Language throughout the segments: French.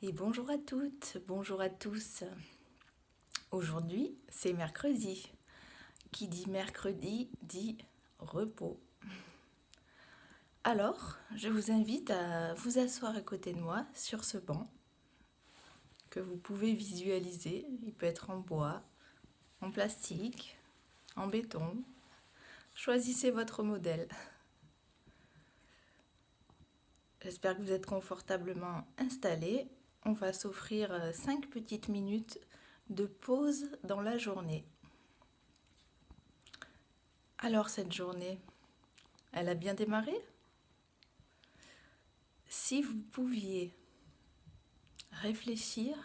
Et bonjour à toutes, bonjour à tous. Aujourd'hui, c'est mercredi. Qui dit mercredi dit repos. Alors, je vous invite à vous asseoir à côté de moi sur ce banc que vous pouvez visualiser. Il peut être en bois, en plastique, en béton. Choisissez votre modèle. J'espère que vous êtes confortablement installés. On va s'offrir 5 petites minutes de pause dans la journée. Alors cette journée, elle a bien démarré? Si vous pouviez réfléchir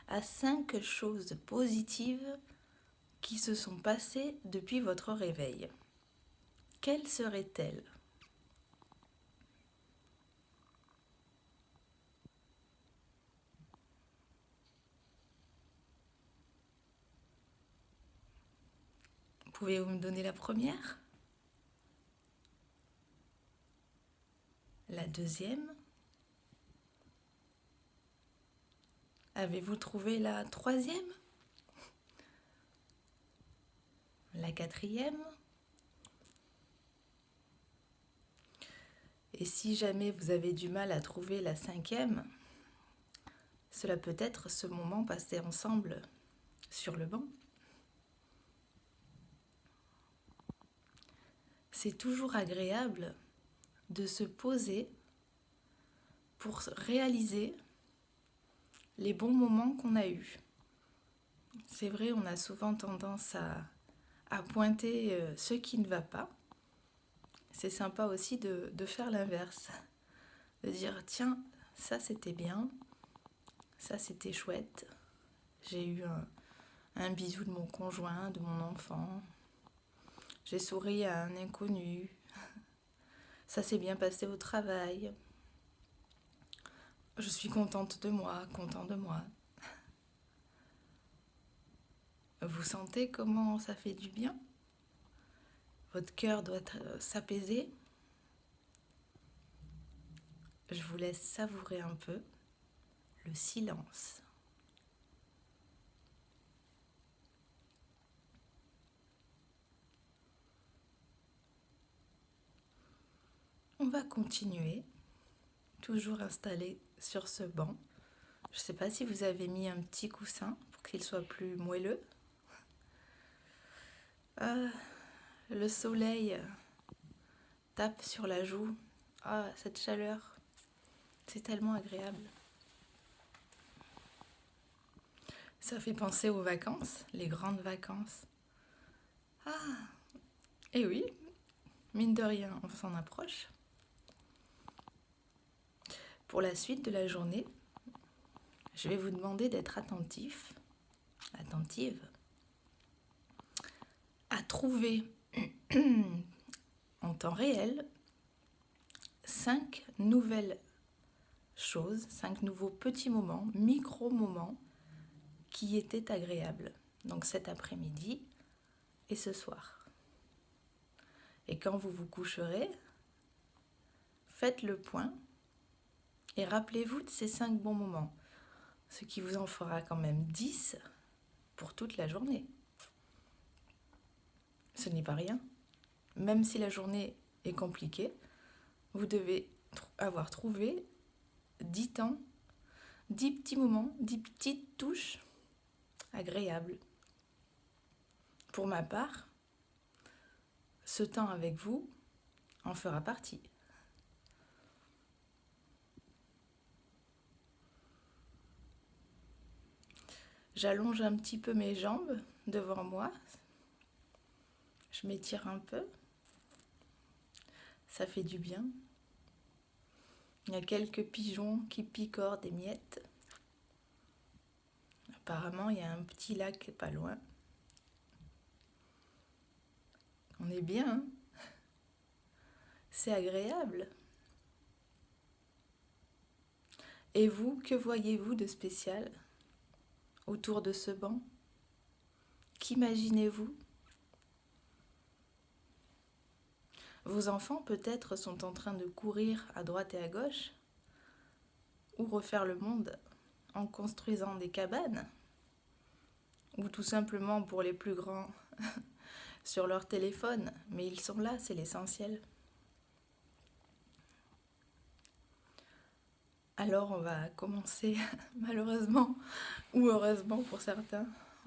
à 5 choses positives qui se sont passées depuis votre réveil, quelles seraient-elles? Pouvez-vous me donner la première? La deuxième? Avez-vous trouvé la troisième? La quatrième? Et si jamais vous avez du mal à trouver la cinquième, cela peut être ce moment passé ensemble sur le banc. C'est toujours agréable de se poser pour réaliser les bons moments qu'on a eus. C'est vrai, on a souvent tendance à pointer ce qui ne va pas. C'est sympa aussi de faire l'inverse, de dire tiens, ça c'était bien, ça c'était chouette, j'ai eu un bisou de mon conjoint, de mon enfant, j'ai souri à un inconnu, ça s'est bien passé au travail, je suis contente de moi, content de moi. Vous sentez comment ça fait du bien? Votre cœur doit s'apaiser. Je vous laisse savourer un peu le silence. On va continuer, toujours installé sur ce banc. Je ne sais pas si vous avez mis un petit coussin pour qu'il soit plus moelleux. Le soleil tape sur la joue. Ah, cette chaleur, c'est tellement agréable. Ça fait penser aux vacances, les grandes vacances. Ah, et oui, mine de rien, on s'en approche. Pour la suite de la journée, je vais vous demander d'être attentive à trouver en temps réel 5 nouvelles choses, 5 nouveaux petits moments, micro-moments qui étaient agréables. Donc cet après-midi et ce soir. Et quand vous vous coucherez, faites le point et rappelez-vous de ces 5 bons moments, ce qui vous en fera quand même 10 pour toute la journée. Ce n'est pas rien. Même si la journée est compliquée, vous devez avoir trouvé 10 temps, 10 petits moments, 10 petites touches agréables. Pour ma part, ce temps avec vous en fera partie. J'allonge un petit peu mes jambes devant moi. Je m'étire un peu. Ça fait du bien. Il y a quelques pigeons qui picorent des miettes. Apparemment, il y a un petit lac pas loin. On est bien, hein? C'est agréable. Et vous, que voyez-vous de spécial autour de ce banc? Qu'imaginez-vous? Vos enfants peut-être sont en train de courir à droite et à gauche ou refaire le monde. en construisant des cabanes, ou tout simplement pour les plus grands sur leur téléphone, mais ils sont là, c'est l'essentiel. Alors on va commencer, malheureusement, ou heureusement pour certains,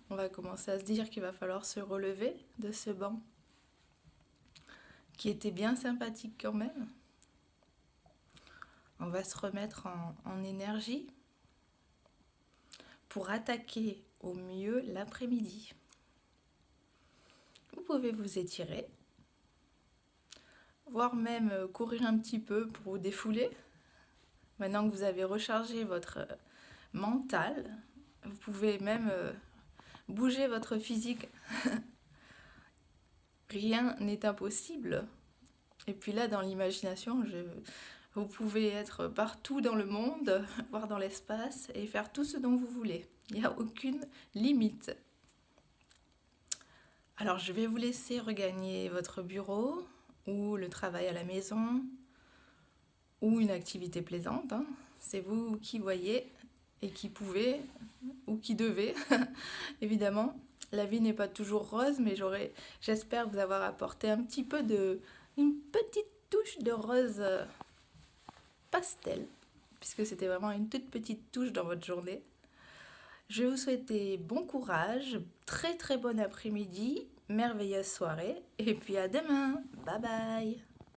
on va commencer à se dire qu'il va falloir se relever de ce banc, qui était bien sympathique quand même. On va se remettre en énergie pour attaquer au mieux l'après-midi. Vous pouvez vous étirer, voire même courir un petit peu pour vous défouler. Maintenant que vous avez rechargé votre mental, vous pouvez même bouger votre physique. Rien n'est impossible. Et puis là, dans l'imagination, vous pouvez être partout dans le monde, voire dans l'espace, et faire tout ce dont vous voulez. Il n'y a aucune limite. Alors, je vais vous laisser regagner votre bureau, ou le travail à la maison, ou une activité plaisante. C'est vous qui voyez et qui pouvez, ou qui devez, évidemment. La vie n'est pas toujours rose, mais j'espère vous avoir apporté un petit peu une petite touche de rose pastel, puisque c'était vraiment une toute petite touche dans votre journée. Je vais vous souhaiter bon courage, très très bon après-midi, merveilleuse soirée, et puis à demain. Bye bye.